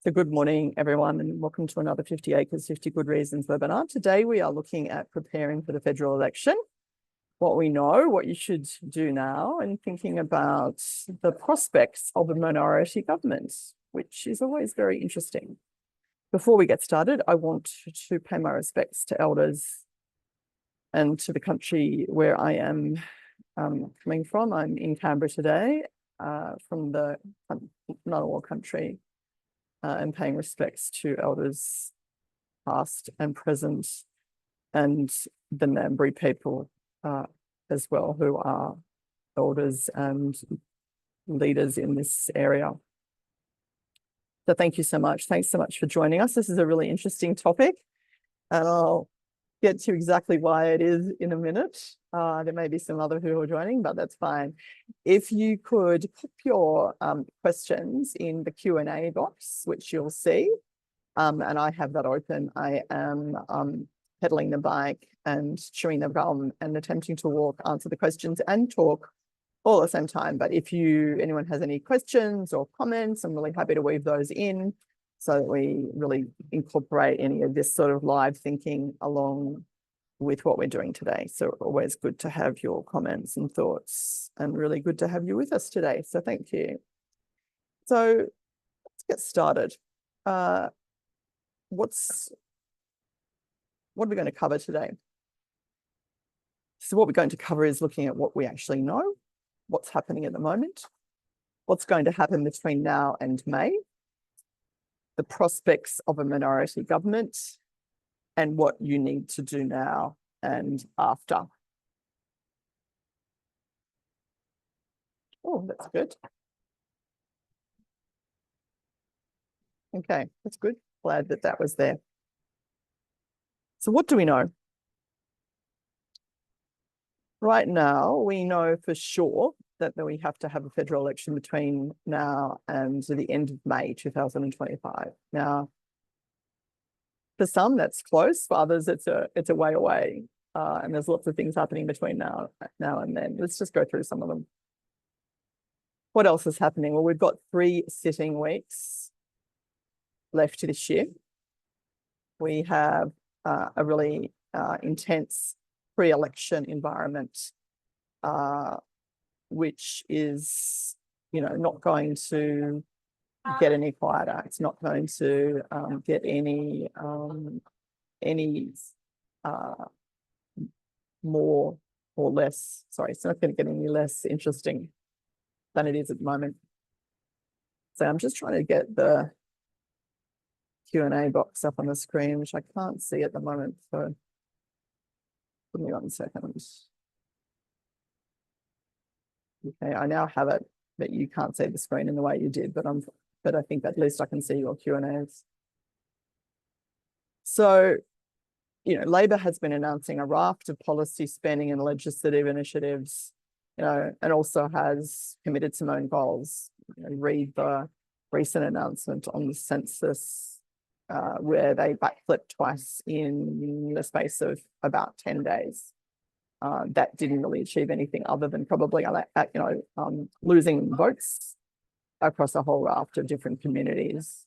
So good morning, everyone, and welcome to another 50 Acres, 50 Good Reasons webinar. Today, we are looking at preparing for the federal election, what we know, what you should do now, and thinking about the prospects of a minority government, which is always very interesting. Before we get started, I want to pay my respects to elders and to the country where I am coming from. I'm in Canberra today, from the Ngunnawal country. And paying respects to elders past and present, and the Ngambri people as well, who are elders and leaders in this area. So thank you so much. Thanks so much for joining us. This is a really interesting topic, and I'll get to exactly why it is in a minute. There may be some other who are joining, but that's fine. If you could put your questions in the Q&A box, which you'll see, and I have that open. I am pedaling the bike and chewing the gum and attempting to walk, answer the questions and talk all at the same time. But if anyone has any questions or comments, I'm really happy to weave those in, so that we really incorporate any of this sort of live thinking along with what we're doing today. So always good to have your comments and thoughts, and really good to have you with us today. So thank you. So let's get started. What are we going to cover today? So what we're going to cover is looking at what we actually know, what's happening at the moment, what's going to happen between now and May, the prospects of a minority government, and what you need to do now and after. Oh, that's good. Okay, that's good. Glad that that was there. So what do we know? Right now, we know for sure that we have to have a federal election between now and the end of May 2025. Now, for some, that's close. For others, it's a way away. And there's lots of things happening between now and then. Let's just go through some of them. What else is happening? Well, we've got 3 sitting weeks left this year. We have a really intense pre-election environment, which is, not going to get any quieter. It's not going to get any more or less. Sorry, it's not going to get any less interesting than it is at the moment. So I'm just trying to get the Q&A box up on the screen, which I can't see at the moment. So give me 1 second. Okay, I now have it, but you can't see the screen in the way you did, but I think at least I can see your Q&As. So, Labor has been announcing a raft of policy spending and legislative initiatives, and also has committed some own goals. Read the recent announcement on the census, where they backflipped twice in the space of about 10 days. That didn't really achieve anything other than probably, losing votes across a whole raft of different communities.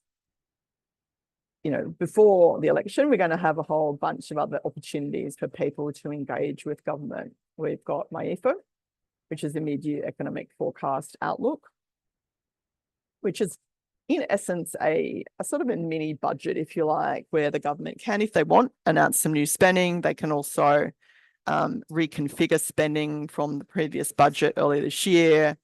Before the election, we're going to have a whole bunch of other opportunities for people to engage with government. We've got MYEFO, which is the mid-year economic forecast outlook, which is in essence a sort of a mini budget, if you like, where the government can, if they want, announce some new spending. They can also reconfigure spending from the previous budget earlier this year.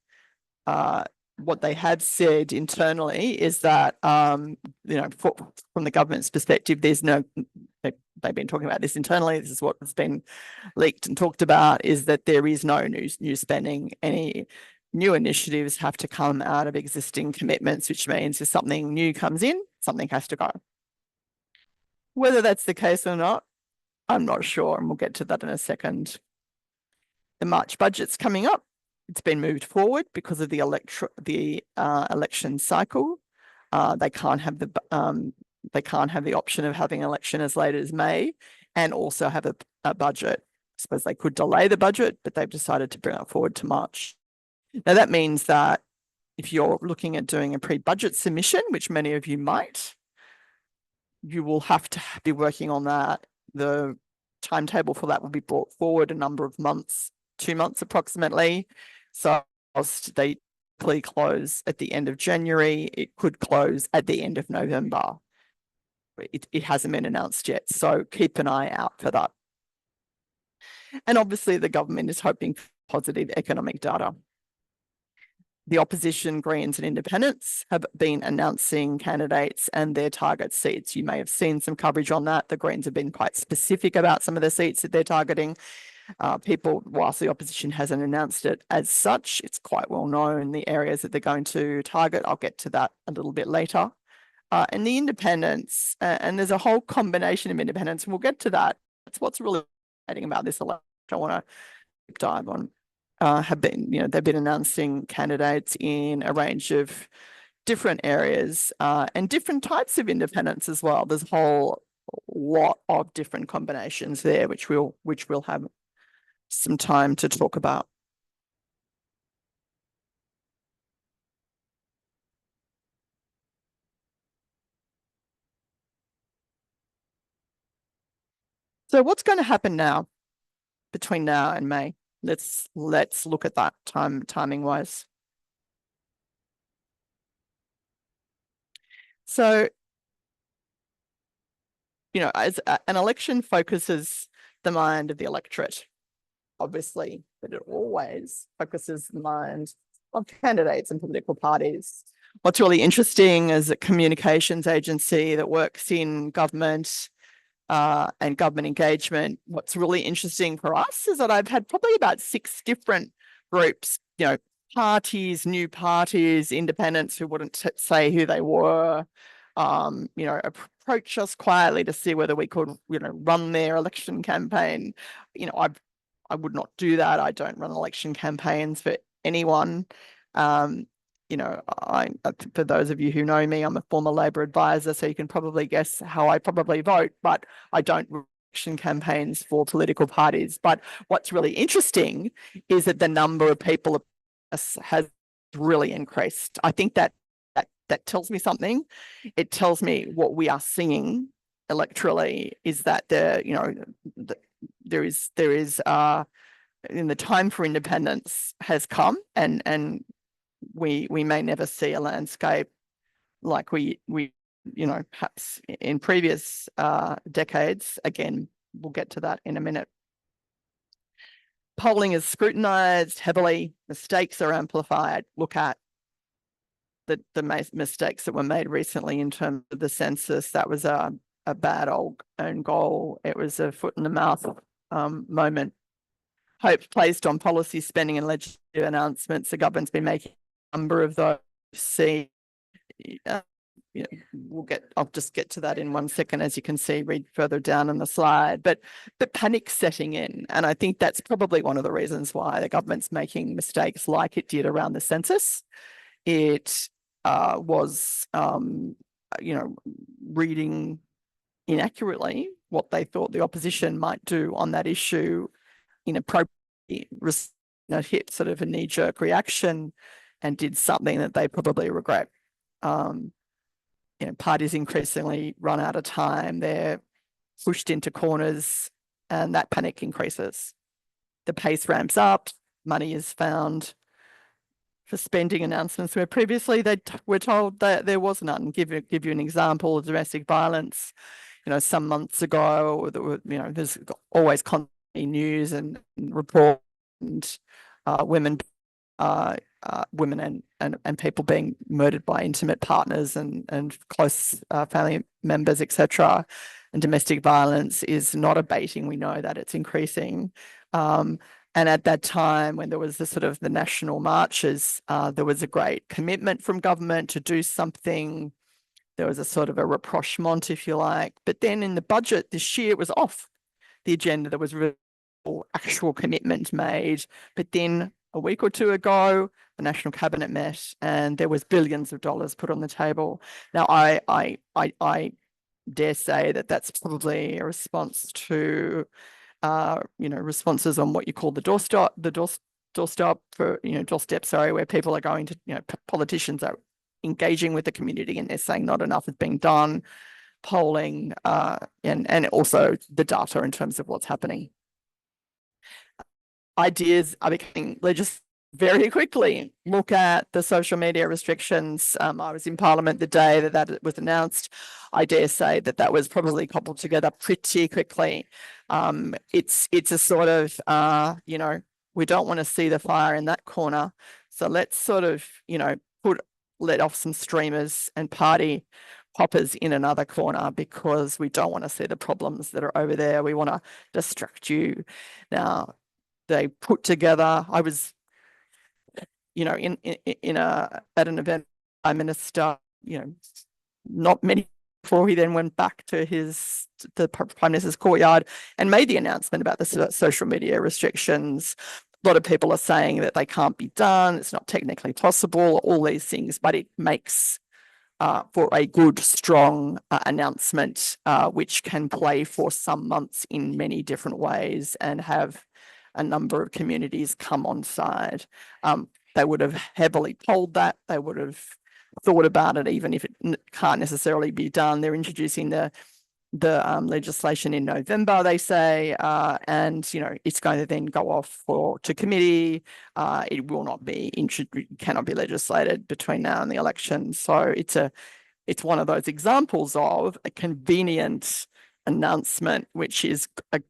What they have said internally is that, from the government's perspective, they've been talking about this internally. This is what has been leaked and talked about, is that there is no new spending. Any new initiatives have to come out of existing commitments, which means if something new comes in, something has to go. Whether that's the case or not, I'm not sure, and we'll get to that in a second. The March budget's coming up. It's been moved forward because of the election cycle. They can't have the option of having an election as late as May and also have a budget. I suppose they could delay the budget, but they've decided to bring it forward to March. Now that means that if you're looking at doing a pre-budget submission, which many of you might, you will have to be working on that. The timetable for that will be brought forward a number of months, 2 months approximately. So whilst they close at the end of January, it could close at the end of November. It hasn't been announced yet, so keep an eye out for that. And obviously the government is hoping for positive economic data. The opposition, Greens and Independents, have been announcing candidates and their target seats. You may have seen some coverage on that. The Greens have been quite specific about some of the seats that they're targeting. People, whilst the opposition hasn't announced it as such, it's quite well known the areas that they're going to target. I'll get to that a little bit later. And the independents, and there's a whole combination of independents, and we'll get to that. That's what's really exciting about this election. I want to dive on. Have been, they've been announcing candidates in a range of different areas and different types of independents as well. There's a whole lot of different combinations there, which we'll have some time to talk about. So what's going to happen now between now and May? Let's look at that timing wise. So, as an election focuses the mind of the electorate, obviously, but it always focuses the mind of candidates and political parties. What's really interesting is a communications agency that works in government and government engagement. What's really interesting for us is that I've had probably about 6 different groups, parties, new parties, independents who wouldn't say who they were, approach us quietly to see whether we could, run their election campaign. I would not do that. I don't run election campaigns for anyone. For those of you who know me, I'm a former Labor advisor, so you can probably guess how I probably vote, but I don't run election campaigns for political parties. But what's really interesting is that the number of people has really increased. I think that tells me something. It tells me what we are seeing electorally is that there is in the time for independence has come, and we may never see a landscape like we perhaps in previous decades. Again, we'll get to that in a minute. Polling is scrutinized heavily. Mistakes are amplified. Look at the mistakes that were made recently in terms of the census. That was a bad old own goal. It was a foot in the mouth moment. Hope placed on policy spending and legislative announcements. The government's been making a number of those. I'll just get to that in 1 second. As you can see, read further down on the slide, but panic setting in. And I think that's probably one of the reasons why the government's making mistakes like it did around the census. It was, reading inaccurately what they thought the opposition might do on that issue, inappropriately, hit sort of a knee-jerk reaction and did something that they probably regret. Parties increasingly run out of time. They're pushed into corners and that panic increases. The pace ramps up, money is found for spending announcements where previously they were told that there was none. Give you an example of domestic violence. Some months ago, there's always constantly news and report and women and people being murdered by intimate partners and close family members, etc. And domestic violence is not abating. We know that it's increasing. And at that time, when there was the national marches, there was a great commitment from government to do something. There was a sort of a rapprochement, if you like. But then in the budget this year, it was off the agenda. There was actual commitment made. But then a week or two ago, the National Cabinet met and there was billions of dollars put on the table. Now, I dare say that that's probably a response to responses on what you call the doorstep, where people are going to, politicians are engaging with the community and they're saying not enough is being done, polling, and also the data in terms of what's happening. Ideas are becoming very quickly. Look at the social media restrictions. I was in Parliament the day that was announced. I dare say that was probably cobbled together pretty quickly. It's a sort of, we don't want to see the fire in that corner. So let's sort of, let off some streamers and party poppers in another corner because we don't want to see the problems that are over there. We want to distract you. Now, they put together, I was, at an event, Prime Minister, not many before he then went back to the Prime Minister's courtyard and made the announcement about the social media restrictions. A lot of people are saying that they can't be done. It's not technically possible, all these things, but it makes for a good, strong announcement, which can play for some months in many different ways and have a number of communities come on side. They would have heavily polled that. They would have thought about it, even if it can't necessarily be done. They're introducing the legislation in November, they say, and it's going to then go off to committee. It will not be cannot be legislated between now and the election. So it's one of those examples of a convenient announcement, which is a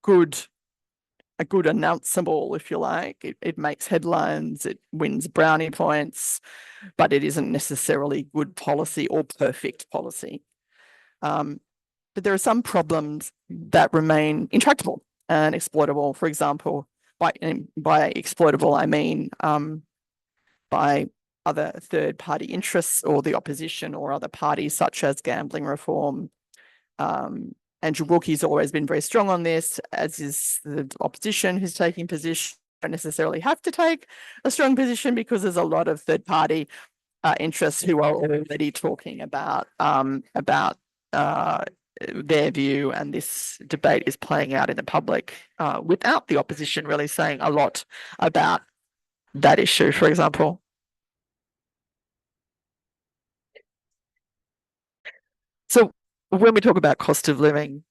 good announceable, if you like. It makes headlines, it wins brownie points, but it isn't necessarily good policy or perfect policy. But there are some problems that remain intractable and exploitable. For example, by exploitable, I mean by other third-party interests or the opposition or other parties, such as gambling reform. Andrew Wilkie's always been very strong on this, as is the opposition who's taking position. Don't necessarily have to take a strong position because there's a lot of third-party interests who are already talking about their view, and this debate is playing out in the public without the opposition really saying a lot about that issue, for example. So when we talk about cost of living,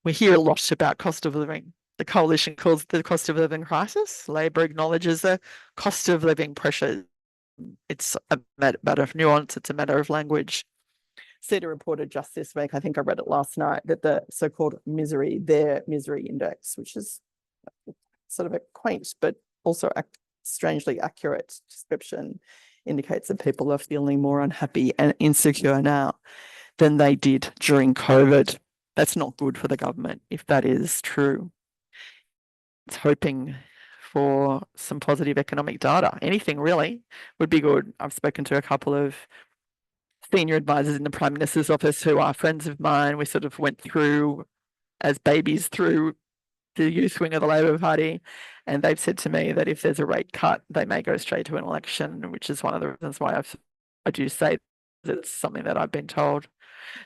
we hear a lot about cost of living. The coalition calls it the cost of living crisis. Labor acknowledges the cost of living pressure. It's a matter of nuance. It's a matter of language. CETA reported just this week, I think I read it last night, that the so-called their misery index, which is sort of a quaint but also a strangely accurate description, indicates that people are feeling more unhappy and insecure now than they did during COVID. That's not good for the government if that is true. It's hoping for some positive economic data. Anything really would be good. I've spoken to a couple of senior advisors in the Prime Minister's office who are friends of mine. We sort of went through as babies through the youth wing of the Labor Party, and they've said to me that if there's a rate cut, they may go straight to an election, which is one of the reasons why I do say that it's something that I've been told.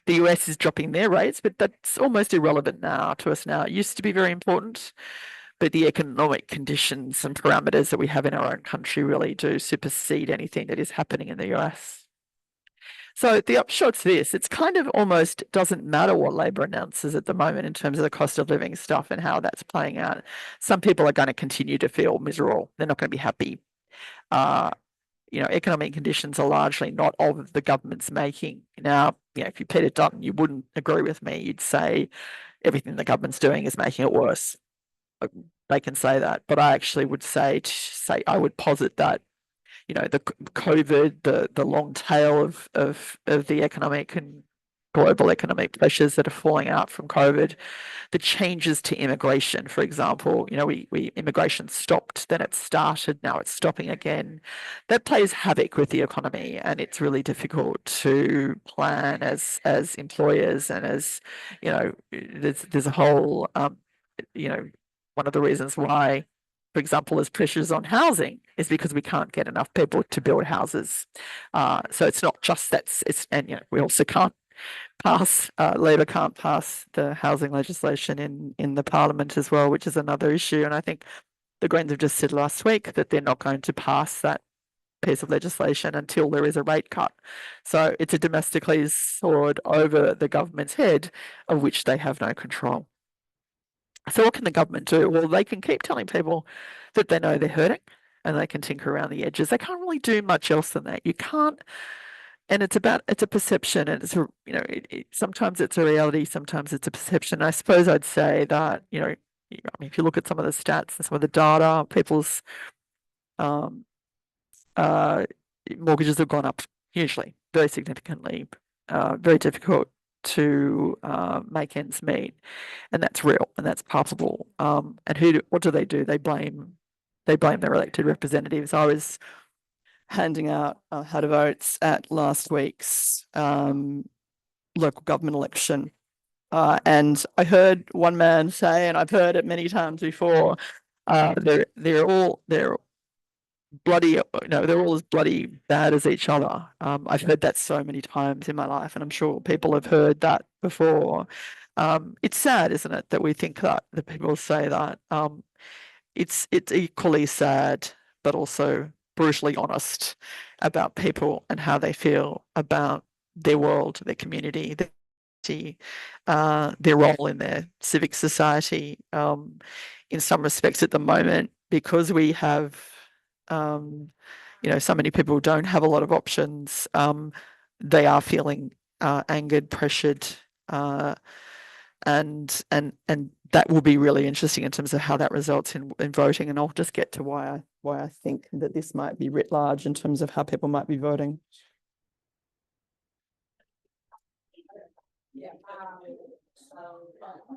The US is dropping their rates, but that's almost irrelevant now to us now. It used to be very important, but the economic conditions and parameters that we have in our own country really do supersede anything that is happening in the US. So the upshot's this: it's kind of almost doesn't matter what Labor announces at the moment in terms of the cost of living stuff and how that's playing out. Some people are going to continue to feel miserable. They're not going to be happy. Economic conditions are largely not of the government's making. Now, if you Peter Dutton, you wouldn't agree with me. You'd say everything the government's doing is making it worse. They can say that, but I actually would say I would posit that the COVID, the long tail of the economic and global economic pressures that are falling out from COVID, the changes to immigration, for example, immigration stopped, then it started, now it's stopping again. That plays havoc with the economy, and it's really difficult to plan as employers, and as there's a whole one of the reasons why, for example, there's pressures on housing is because we can't get enough people to build houses. So it's not just that, we also can't pass, Labor can't pass the housing legislation in the Parliament as well, which is another issue. And I think the Greens have just said last week that they're not going to pass that piece of legislation until there is a rate cut. So it's a Damocles sword over the government's head, of which they have no control. So what can the government do? Well, they can keep telling people that they know they're hurting and they can tinker around the edges. They can't really do much else than that. You can't, and it's a perception, and it's sometimes it's a reality, sometimes it's a perception. I suppose I'd say that, if you look at some of the stats and some of the data, people's mortgages have gone up hugely, very significantly, very difficult to make ends meet, and that's real and that's palpable. And what do? They blame their elected representatives. I was handing out how to votes at last week's local government election, and I heard one man say, and I've heard it many times before, they're all bloody, they're all as bloody bad as each other. I've heard that so many times in my life, and I'm sure people have heard that before. It's sad, isn't it, that we think that people say that. It's equally sad, but also brutally honest about people and how they feel about their world, their community, their role in their civic society. In some respects, at the moment, because we have so many people don't have a lot of options. They are feeling angered, pressured, and that will be really interesting in terms of how that results in voting. And I'll just get to why I think that this might be writ large in terms of how people might be voting.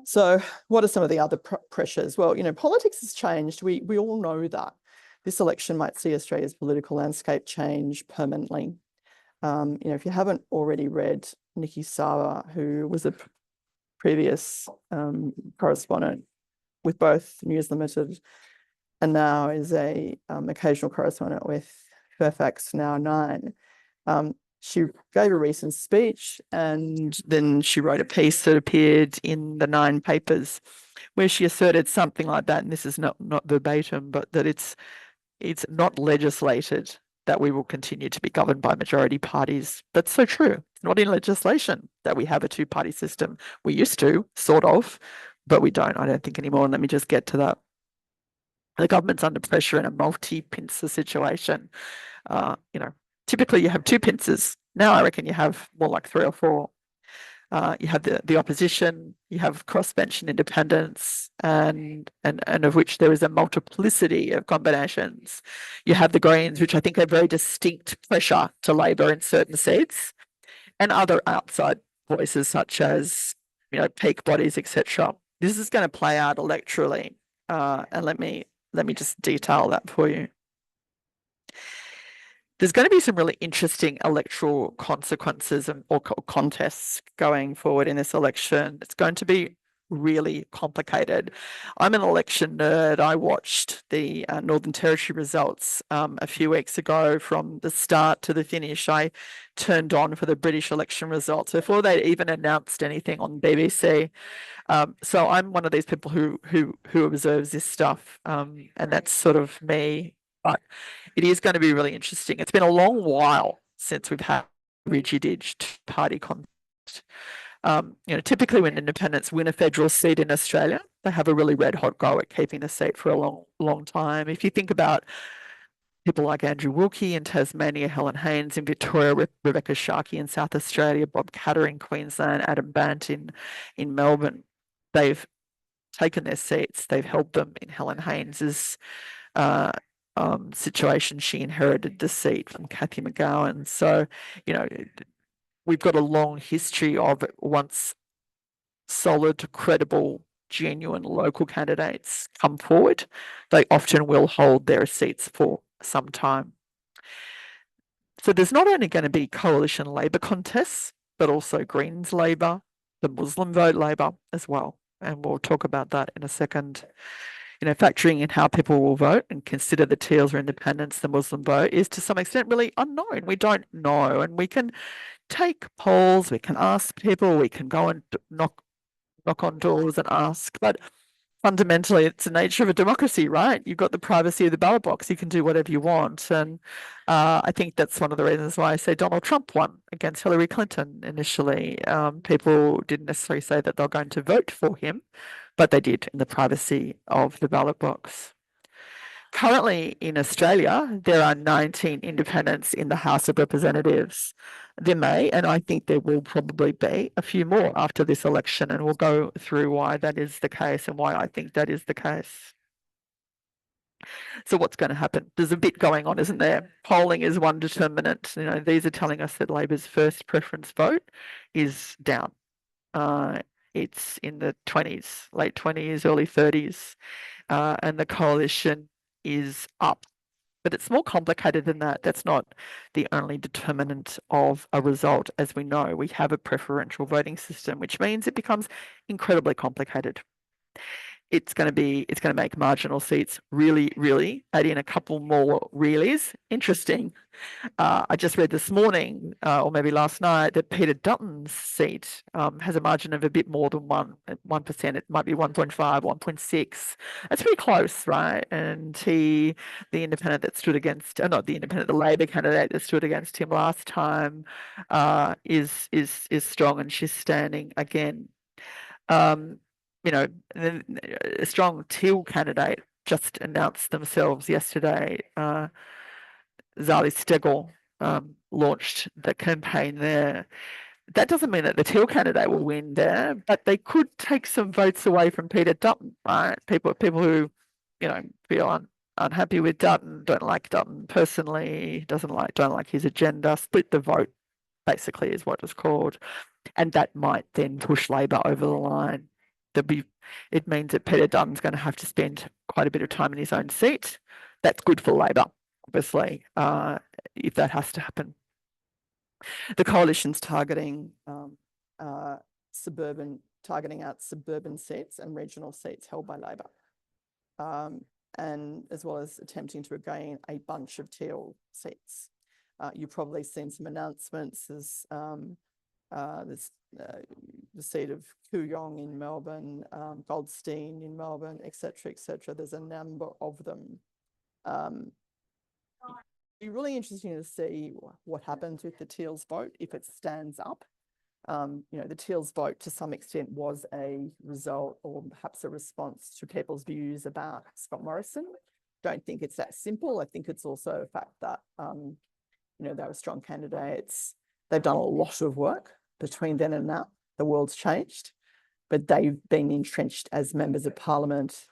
So what are some of the other pressures? Well, politics has changed. We all know that. This election might see Australia's political landscape change permanently. If you haven't already read Nikki Sawar, who was a previous correspondent with both News Limited and now is a occasional correspondent with Fairfax Now 9, she gave a recent speech, and then she wrote a piece that appeared in the 9 papers where she asserted something like that, and this is not verbatim, but that it's not legislated that we will continue to be governed by majority parties. That's so true. It's not in legislation that we have a 2-party system. We used to, sort of, but we don't, I don't think, anymore. And let me just get to that. The government's under pressure in a multi-pincer situation. Typically you have 2 pincers. Now I reckon you have more like 3 or 4. You have the opposition, you have crossbench and independents, and of which there is a multiplicity of combinations. You have the Greens, which I think are very distinct pressure to Labor in certain seats, and other outside voices such as peak bodies, etc. This is going to play out electorally, and let me just detail that for you. There's going to be some really interesting electoral consequences or contests going forward in this election. It's going to be really complicated. I'm an election nerd. I watched the Northern Territory results a few weeks ago from the start to the finish. I turned on for the British election results before they even announced anything on BBC. So I'm one of these people who observes this stuff, and that's sort of me. But it is going to be really interesting. It's been a long while since we've had rigid 2-party contest. Typically when independents win a federal seat in Australia, they have a really red hot go at keeping the seat for a long time. If you think about people like Andrew Wilkie in Tasmania, Helen Haines in Victoria, Rebecca Sharkey in South Australia, Bob Katter in Queensland, Adam Bandt in Melbourne, they've taken their seats. They've held them. In Helen Haines's situation, she inherited the seat from Cathy McGowan. So, we've got a long history of once solid, credible, genuine local candidates come forward, they often will hold their seats for some time. So there's not only going to be coalition Labor contests, but also Greens Labor, the Muslim vote Labor as well. And we'll talk about that in a second. Factoring in how people will vote and consider the Teals or independents, the Muslim vote is to some extent really unknown. We don't know, and we can take polls, we can ask people, we can go and knock on doors and ask, but fundamentally, it's the nature of a democracy, right? You've got the privacy of the ballot box. You can do whatever you want. And I think that's one of the reasons why I say Donald Trump won against Hillary Clinton initially. People didn't necessarily say that they're going to vote for him, but they did in the privacy of the ballot box. Currently in Australia, there are 19 independents in the House of Representatives. There may, and I think there will probably be a few more after this election, and we'll go through why that is the case and why I think that is the case. So what's going to happen? There's a bit going on, isn't there? Polling is one determinant. You know, these are telling us that Labor's first preference vote is down. It's in the 20s, late 20s, early 30s, and the coalition is up. But it's more complicated than that. That's not the only determinant of a result. As we know, we have a preferential voting system, which means it becomes incredibly complicated. It's going to make marginal seats really, add in a couple more reallys. Interesting. I just read this morning, or maybe last night, that Peter Dutton's seat has a margin of a bit more than 1%. It might be 1.5, 1.6. That's pretty close, right? And the independent that stood against, not the independent, the Labor candidate that stood against him last time, is strong, and she's standing again. You know, a strong Teal candidate just announced themselves yesterday. Zali Steggall launched the campaign there. That doesn't mean that the Teal candidate will win there, but they could take some votes away from Peter Dutton, right? People who, you know, feel unhappy with Dutton, don't like Dutton personally, don't like his agenda, split the vote, basically, is what it's called. And that might then push Labor over the line. It means that Peter Dutton's going to have to spend quite a bit of time in his own seat. That's good for Labor, obviously, if that has to happen. The coalition's targeting out suburban seats and regional seats held by Labor, and as well as attempting to gain a bunch of Teal seats. You've probably seen some announcements as the seat of Kooyong in Melbourne, Goldstein in Melbourne, etc., etc. There's a number of them. It'd be really interesting to see what happens with the Teals vote if it stands up. You know, the Teals vote to some extent was a result or perhaps a response to people's views about Scott Morrison. Don't think it's that simple. I think it's also a fact that, you know, they were strong candidates. They've done a lot of work between then and now. The world's changed, but they've been entrenched as members of parliament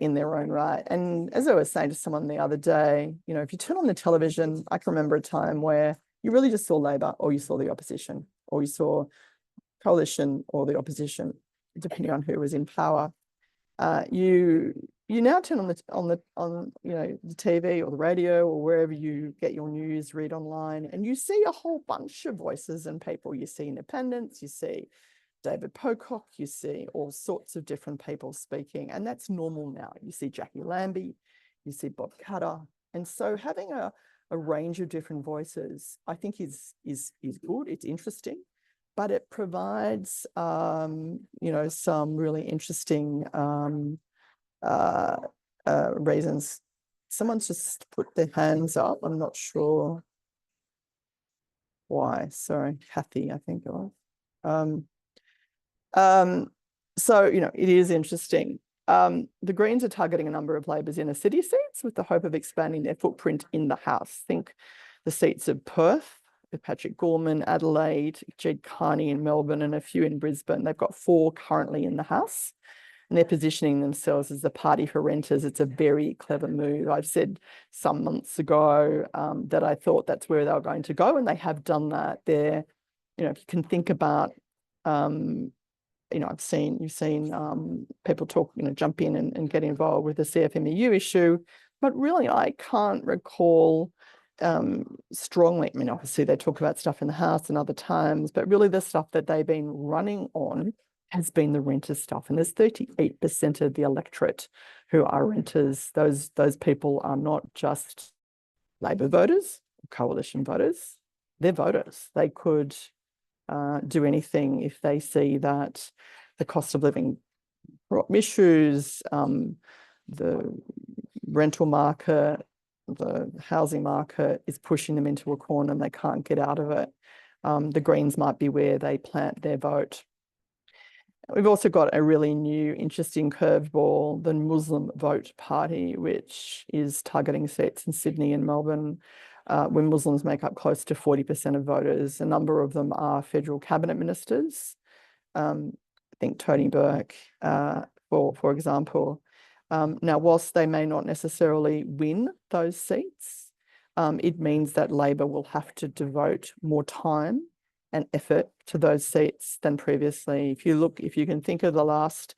in their own right. And as I was saying to someone the other day, you know, if you turn on the television, I can remember a time where you really just saw Labor or you saw the opposition or you saw coalition or the opposition, depending on who was in power. You now turn on you know, the TV or the radio or wherever you get your news, read online, and you see a whole bunch of voices and people. You see independents, you see David Pocock, you see all sorts of different people speaking, and that's normal now. You see Jackie Lambie, you see Bob Katter, and so having a range of different voices, I think is good. It's interesting, but it provides you know, some really interesting reasons. Someone's just put their hands up. I'm not sure why. Sorry, Kathy, I think it was. So, you know, it is interesting. The Greens are targeting a number of Labor's inner city seats with the hope of expanding their footprint in the House. Think the seats of Perth, with Patrick Gorman, Adelaide, Jed Carney in Melbourne, and a few in Brisbane. They've got 4 currently in the House, and they're positioning themselves as the party for renters. It's a very clever move. I've said some months ago that I thought that's where they were going to go, and they have done that. There, you know, if you can think about, you know, you've seen people talk, you know, jump in and get involved with the CFMEU issue, but really I can't recall strongly. I mean, obviously they talk about stuff in the House and other times, but really the stuff that they've been running on has been the renter stuff. And there's 38% of the electorate who are renters. Those people are not just Labor voters, coalition voters, they're voters. They could do anything if they see that the cost of living issues, the rental market, the housing market is pushing them into a corner and they can't get out of it. The Greens might be where they plant their vote. We've also got a really new, interesting curveball, the Muslim Vote Party, which is targeting seats in Sydney and Melbourne, where Muslims make up close to 40% of voters. A number of them are federal cabinet ministers. I think Tony Burke, for example. Now, whilst they may not necessarily win those seats, it means that Labor will have to devote more time and effort to those seats than previously. If you can think of the last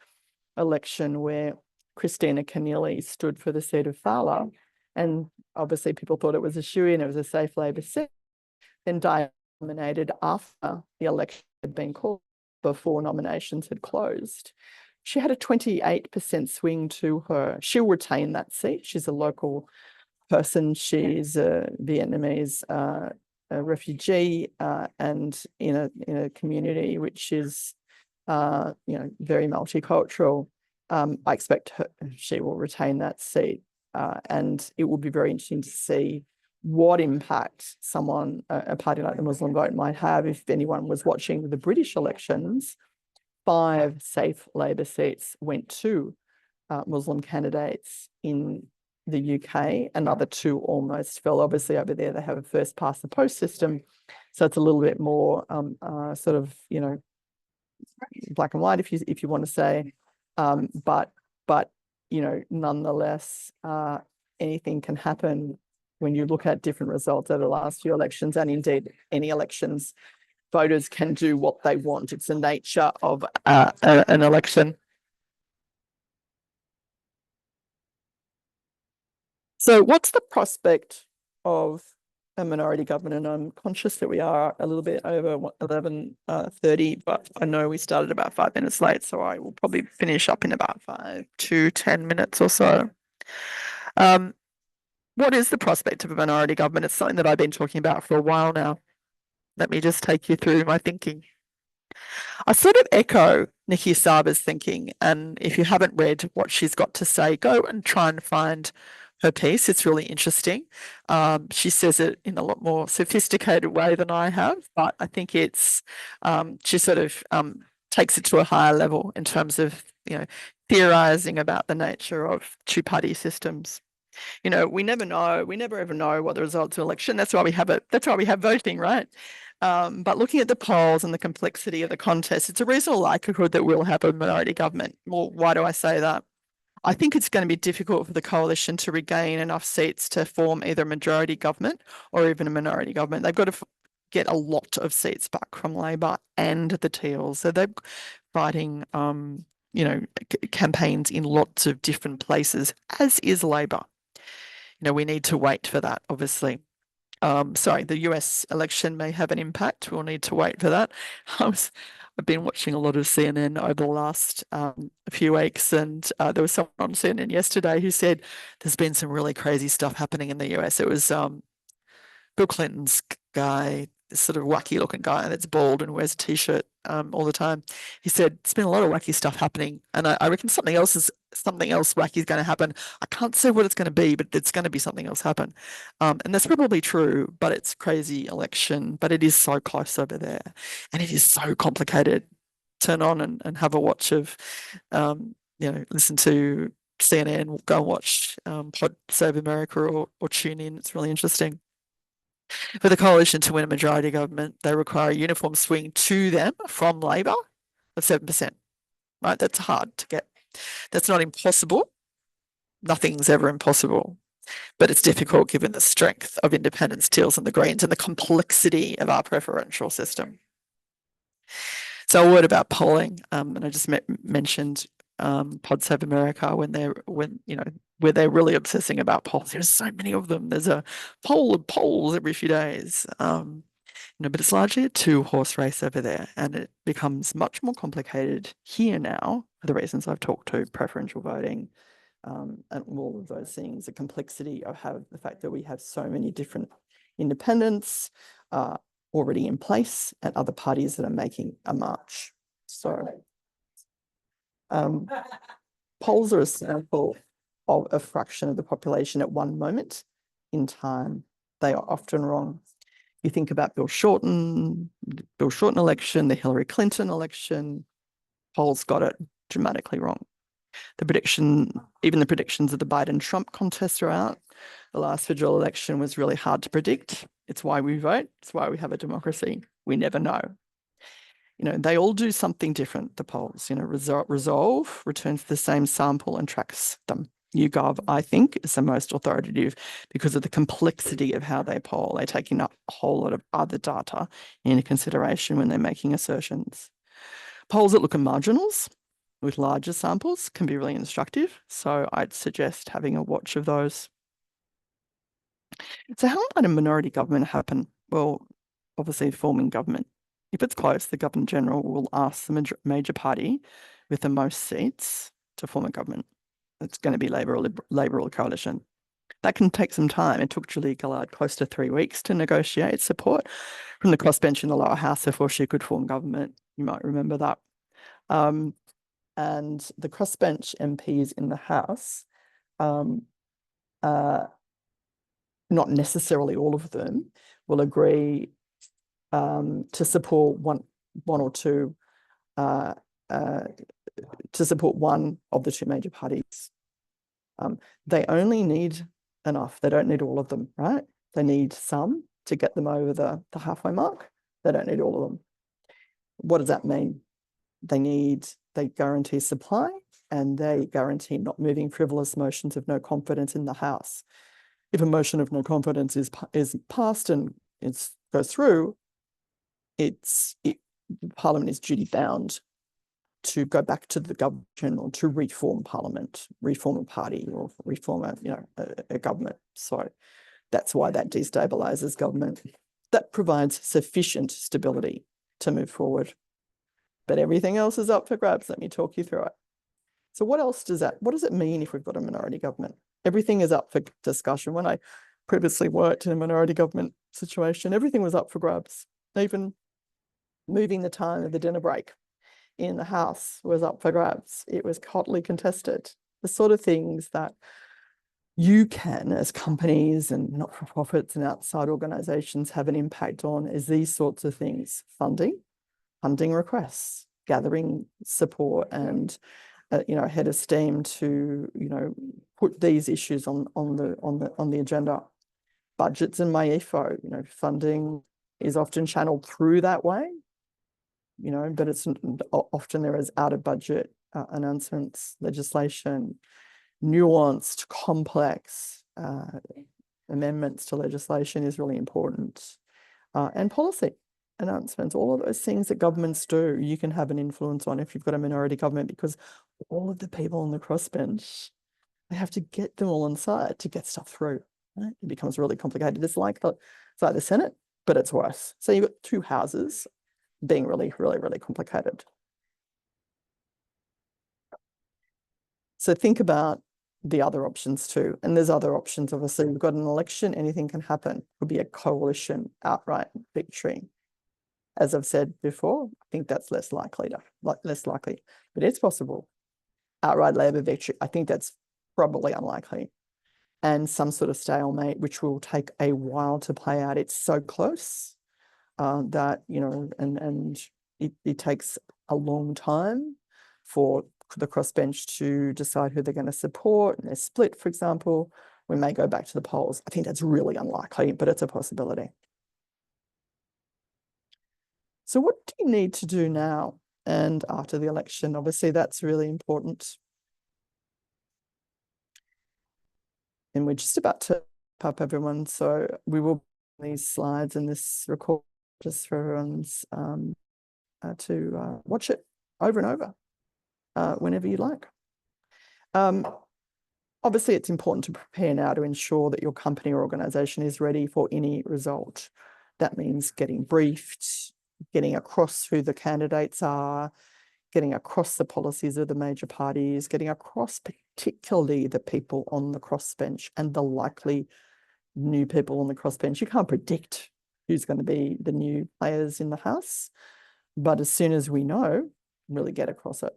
election where Christina Keneally stood for the seat of Fowler, and obviously people thought it was a shoo-in, it was a safe Labor seat, then Diane nominated after the election had been called, before nominations had closed. She had a 28% swing to her. She'll retain that seat. She's a local person. She's a Vietnamese a refugee and in a community which is very multicultural. I expect she will retain that seat, and it will be very interesting to see what impact a party like the Muslim Vote might have. If anyone was watching the British elections, 5 safe Labor seats went to Muslim candidates in the UK. Another 2 almost fell. Obviously, over there they have a first past the post system, so it's a little bit more sort of black and white, if you want to say, but nonetheless, anything can happen when you look at different results over the last few elections, and indeed any elections. Voters can do what they want. It's the nature of an election. So what's the prospect of a minority government? And I'm conscious that we are a little bit over 11:30, but I know we started about 5 minutes late, so I will probably finish up in about 5 to 10 minutes or so. What is the prospect of a minority government? It's something that I've been talking about for a while now. Let me just take you through my thinking. I sort of echo Nikki Saba's thinking, and if you haven't read what she's got to say, go and try and find her piece. It's really interesting. She says it in a lot more sophisticated way than I have, but I think it's she sort of takes it to a higher level in terms of theorizing about the nature of two-party systems. We never know. We never ever know what the results of election. That's why we have it. That's why we have voting, right? But looking at the polls and the complexity of the contest, it's a reasonable likelihood that we'll have a minority government. Well, why do I say that? I think it's going to be difficult for the coalition to regain enough seats to form either a majority government or even a minority government. They've got to get a lot of seats back from Labor and the Teals. So they're fighting, campaigns in lots of different places, as is Labor. We need to wait for that, obviously. The US election may have an impact. We'll need to wait for that. I've been watching a lot of CNN over the last few weeks, and there was someone on CNN yesterday who said there's been some really crazy stuff happening in the US. It was Bill Clinton's guy, this sort of wacky looking guy that's bald and wears a t-shirt all the time. He said it's been a lot of wacky stuff happening, and I reckon something else wacky is going to happen. I can't say what it's going to be, but it's going to be something else happen, and that's probably true. But it's a crazy election, but it is so close over there, and it is so complicated. Turn on and have a watch of, listen to CNN, go and watch Pod Save America or tune in. It's really interesting. For the coalition to win a majority government, they require a uniform swing to them from Labor of 7%. Right? That's hard to get. That's not impossible. Nothing's ever impossible. But it's difficult given the strength of independents, Teals and the Greens and the complexity of our preferential system. So a word about polling, and I just mentioned Pod Save America where they're really obsessing about polls. There's so many of them. There's a poll of polls every few days. But it's largely a 2-horse race over there, and it becomes much more complicated here now for the reasons I've talked to, preferential voting, and all of those things, the complexity of the fact that we have so many different independents already in place and other parties that are making a march. So Polls are a sample of a fraction of the population at one moment in time. They are often wrong. You think about Bill Shorten election, the Hillary Clinton election, polls got it dramatically wrong. Even the predictions of the Biden-Trump contest are out. The last federal election was really hard to predict. It's why we vote. It's why we have a democracy. We never know. They all do something different, the polls. Resolve returns the same sample and tracks them. YouGov, I think, is the most authoritative because of the complexity of how they poll. They take in a whole lot of other data into consideration when they're making assertions. Polls that look at marginals with larger samples can be really instructive. So I'd suggest having a watch of those. So how might a minority government happen? Well, obviously forming government. If it's close, the Governor General will ask the major party with the most seats to form a government. It's going to be Labor or Coalition. That can take some time. It took Julia Gillard close to 3 weeks to negotiate support from the crossbench in the lower house before she could form government. You might remember that. And the crossbench MPs in the House, not necessarily all of them, will agree to support one or two, to support one of the two major parties. They only need enough. They don't need all of them, right? They need some to get them over the halfway mark. They don't need all of them. What does that mean? They guarantee supply and they guarantee not moving frivolous motions of no confidence in the House. If a motion of no confidence is passed and it goes through, Parliament is duty bound to go back to the government or to reform Parliament, reform a party or reform a government. So that's why that destabilizes government. That provides sufficient stability to move forward. But everything else is up for grabs. Let me talk you through it. So what does it mean if we've got a minority government? Everything is up for discussion. When I previously worked in a minority government situation, everything was up for grabs. Even moving the time of the dinner break in the House was up for grabs. It was hotly contested. The sort of things that you can, as companies and not-for-profits and outside organisations, have an impact on is these sorts of things: funding requests, gathering support, and head of steam to put these issues on the agenda. Budgets and MyEFO, funding is often channeled through that way. But it's often there is out of budget announcements, legislation, nuanced, complex amendments to legislation is really important, and policy announcements, all of those things that governments do, you can have an influence on if you've got a minority government, because all of the people on the crossbench, they have to get them all inside to get stuff through. Right? It becomes really complicated. It's like the Senate, but it's worse. So you've got two houses being really, really, really complicated. So think about the other options too. And there's other options, obviously. We've got an election, anything can happen. It could be a coalition outright victory. As I've said before, I think that's less likely, but it's possible. Outright Labor victory, I think that's probably unlikely. And some sort of stalemate, which will take a while to play out. It's so close that, it takes a long time for the crossbench to decide who they're going to support, and they're split, for example. We may go back to the polls. I think that's really unlikely, but it's a possibility. So what do you need to do now and after the election? Obviously, that's really important. And we're just about to wrap up, everyone. So we will put these slides and this record just for everyone's to watch it over and over whenever you like. Obviously, it's important to prepare now to ensure that your company or organisation is ready for any result. That means getting briefed, getting across who the candidates are, getting across the policies of the major parties, getting across particularly the people on the crossbench and the likely new people on the crossbench. You can't predict who's going to be the new players in the House, but as soon as we know, really get across it.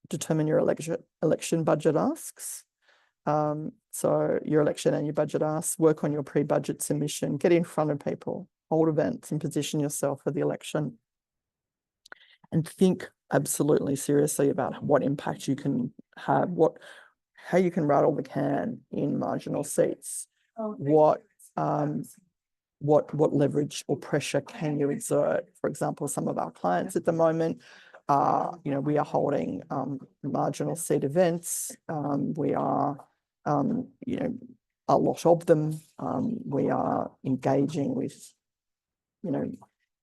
determine your election budget asks. So your election and your budget asks, work on your pre-budget submission, get in front of people, hold events and position yourself for the election. And think absolutely seriously about what impact you can have, how you can rattle the can in marginal seats. What leverage or pressure can you exert? For example, some of our clients at the moment, we are holding marginal seat events. We are, a lot of them. We are engaging with,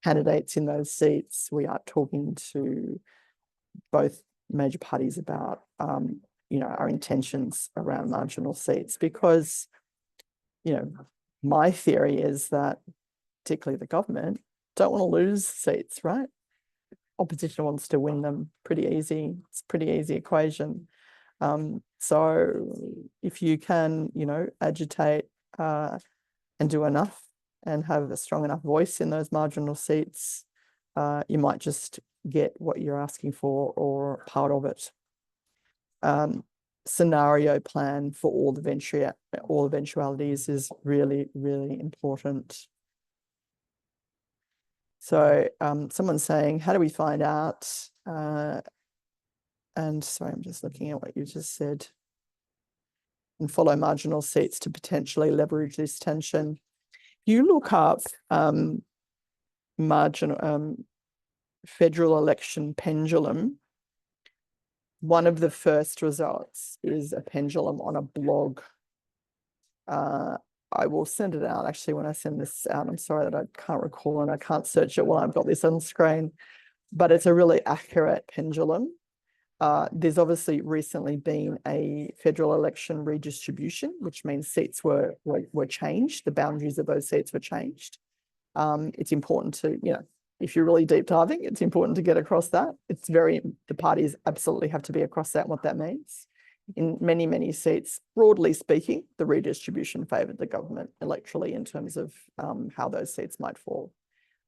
candidates in those seats. We are talking to both major parties about, our intentions around marginal seats, because, my theory is that particularly the government don't want to lose seats, right? Opposition wants to win them. Pretty easy. It's a pretty easy equation. So if you can, agitate and do enough and have a strong enough voice in those marginal seats, you might just get what you're asking for or part of it. Scenario plan for all eventualities is really, really important. So someone's saying, how do we find out? And sorry, I'm just looking at what you just said. And follow marginal seats to potentially leverage this tension. You look up federal election pendulum. One of the first results is a pendulum on a blog. I will send it out actually when I send this out. I'm sorry that I can't recall and I can't search it while I've got this on screen, but it's a really accurate pendulum. There's obviously recently been a federal election redistribution, which means seats were changed. The boundaries of those seats were changed. It's important to, if you're really deep diving, it's important to get across that. The parties absolutely have to be across that, what that means. In many, many seats, broadly speaking, the redistribution favoured the government electorally in terms of how those seats might fall.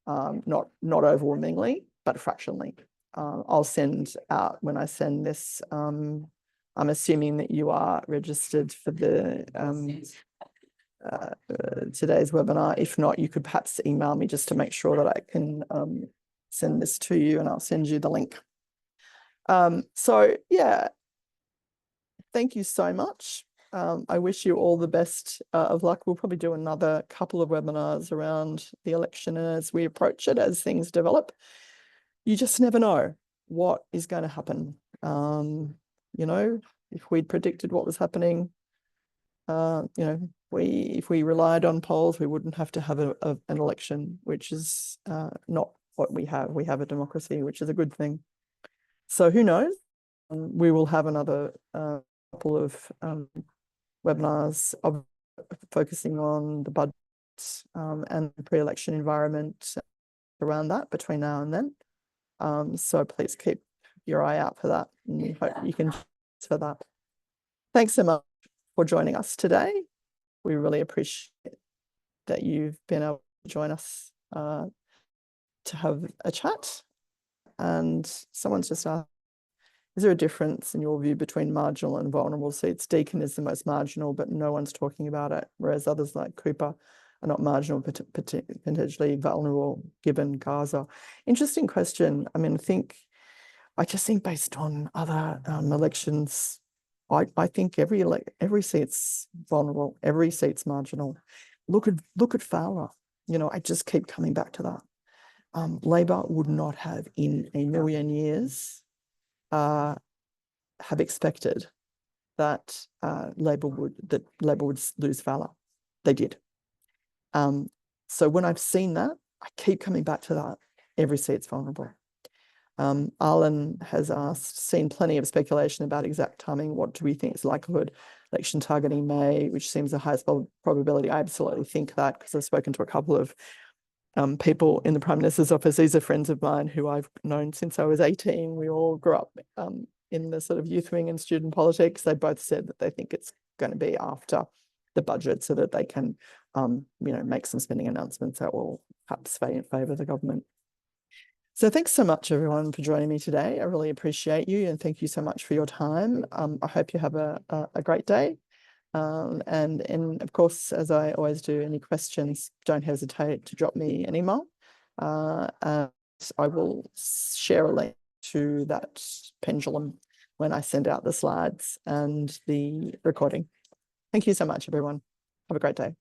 Not overwhelmingly, but fractionally. I'll send out, when I send this, I'm assuming that you are registered for the today's webinar. If not, you could perhaps email me just to make sure that I can send this to you, and I'll send you the link. So yeah, thank you so much. I wish you all the best of luck. We'll probably do another couple of webinars around the election as we approach it, as things develop. You just never know what is going to happen. If we'd predicted what was happening, if we relied on polls, we wouldn't have to have an election, which is not what we have. We have a democracy, which is a good thing. So who knows? We will have another couple of webinars focusing on the budget and the pre-election environment around that between now and then. So please keep your eye out for that, and we hope you can for that. Thanks so much for joining us today. We really appreciate that you've been able to join us to have a chat. And someone's just asked, is there a difference in your view between marginal and vulnerable seats? Deakin is the most marginal, but no one's talking about it, whereas others like Cooper are not marginal, but potentially vulnerable, Gibbon, Gaza. Interesting question. I mean, I just think based on other elections, I think every seat's vulnerable, every seat's marginal. Look at Fowler. I just keep coming back to that. Labor would not have in a million years have expected that Labor would lose Fowler. They did. So when I've seen that, I keep coming back to that. Every seat's vulnerable. Arlen has seen plenty of speculation about exact timing. What do we think is likelihood? Election targeting May, which seems the highest probability. I absolutely think that, because I've spoken to a couple of people in the Prime Minister's office. These are friends of mine who I've known since I was 18. We all grew up in the sort of youth wing and student politics. They both said that they think it's going to be after the budget, so that they can, make some spending announcements that will perhaps favour the government. So thanks so much, everyone, for joining me today. I really appreciate you, and thank you so much for your time. I hope you have a great day. And of course, as I always do, any questions, don't hesitate to drop me an email. And I will share a link to that pendulum when I send out the slides and the recording. Thank you so much, everyone. Have a great day.